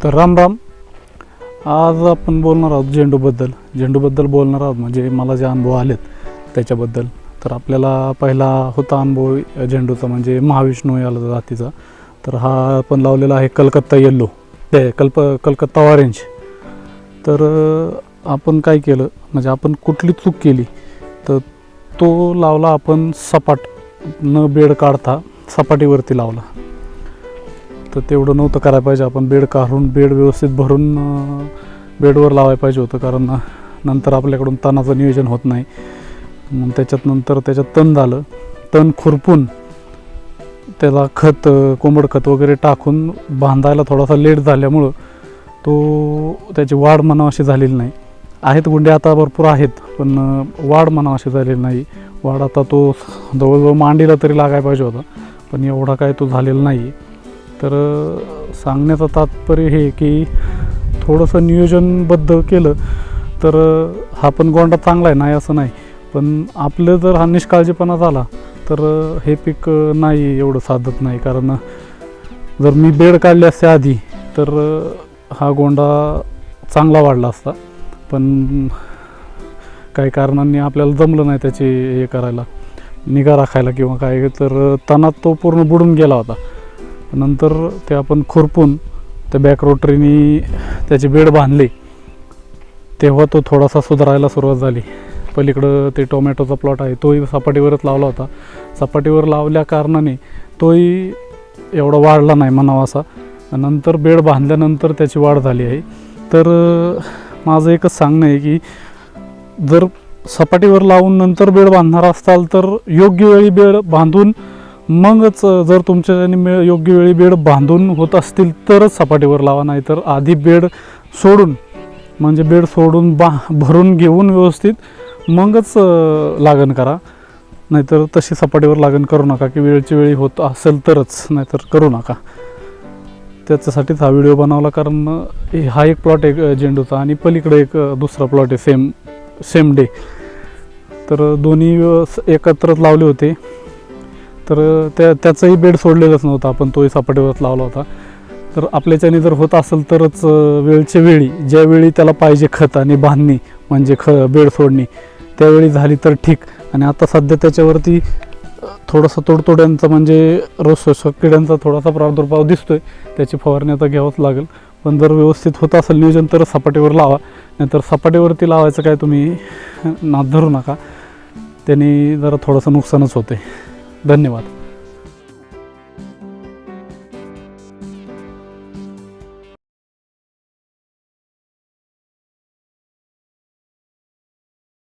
तर राम राम. आज आपण बोलणार आहोत झेंडूबद्दल बोलणार आहोत. म्हणजे मला जे अनुभव आलेत त्याच्याबद्दल. तर आपल्याला पहिला होता अनुभव झेंडूचा म्हणजे महाविष्णू या जातीचा. तर हा आपण लावलेला आहे कलकत्ता येल्लो, ते कलकत्ता ऑरेंज. तर आपण काय केलं म्हणजे आपण कुठली चूक केली तर तो लावला आपण सपाट, न बेड काढता सपाटीवरती लावला. तर तेवढं नव्हतं करायला पाहिजे. आपण बेड काढून बेड व्यवस्थित भरून बेडवर लावायला पाहिजे होतं, कारण नंतर आपल्याकडून तणाचं नियोजन होत नाही. मग त्याच्यात तण झालं. तण खुरपून त्याला खत, कोंबड खत वगैरे टाकून बांधायला थोडासा लेट झाल्यामुळं त्याची वाढ म्हणावं अशी झालेली नाही. आहेत गुंडे आता भरपूर आहेत, पण वाढ म्हणावं अशी झालेली नाही. वाढ आता तो जवळजवळ मांडीला तरी लागायला पाहिजे होता, पण एवढा काय तो झालेला नाही. तर सांगण्याचं तात्पर्य हे की थोडंसं नियोजनबद्ध केलं तर हा पण गोंडा चांगला आहे, नाही असं नाही. पण आपलं जर हा निष्काळजीपणा झाला तर हे पीक नाही एवढं साधत नाही. कारण जर मी बेड काढले असते आधी तर हा गोंडा चांगला वाढला असता, पण काही कारणांनी आपल्याला जमलं नाही त्याची हे करायला, निगा राखायला किंवा काय. तर तणात तो पूर्ण बुडून गेला होता. नंतर ते आपण खुरपून त्या बॅक रोटरीनी त्याची बेड बांधली, तेव्हा तो थोडासा सुधारायला सुरुवात झाली. पलीकडं ते टोमॅटोचा प्लॉट आहे, तोही सपाटीवरच लावला होता. सपाटीवर लावल्या कारणाने तोही एवढा वाढला नाही म्हणावा असा. नंतर बेड बांधल्यानंतर त्याची वाढ झाली आहे. तर माझं एकच सांगणं आहे की जर सपाटीवर लावून नंतर बेड बांधणार असाल तर योग्य वेळी बेड बांधून मगच, जर तुमच्या योग्य वेळी बेड बांधून होत असतील तरच सपाटीवर लावा. नाही तर आधी बेड सोडून, म्हणजे बेड सोडून भरून घेऊन व्यवस्थित मगच लागण करा. नाहीतर तशी सपाटीवर लागण करू नका, की वेळची वेळी होत असेल तरच, नाहीतर करू नका. त्याच्यासाठीच हा व्हिडिओ बनवला, कारण हा एक प्लॉट आहे झेंडूचा आणि पलीकडे एक दुसरा प्लॉट आहे सेम डे. तर दोन्ही एकत्रच लावले होते. तर त्याचंही बेड सोडलेलंच नव्हतं, आपण तोही सपाटीवरच लावला होता. तर आपल्याच्याने जर होत असेल तरच वेळच्या वेळी, ज्यावेळी त्याला पाहिजे खत आणि बांधणी म्हणजे बेड सोडणी त्यावेळी झाली तर ठीक. आणि आता सध्या त्याच्यावरती थोडंसं तोडतोड्यांचा म्हणजे रोज किड्यांचा थोडासा प्रादुर्भाव दिसतोय. त्याची फवारणी आता घ्यावंच लागेल. पण जर व्यवस्थित होत असेल नियोजन तर सपाटीवर लावा, नाहीतर सपाटीवरती लावायचं काय तुम्ही नाद धरू नका, त्याने जरा थोडंसं नुकसानच होते. धन्यवाद.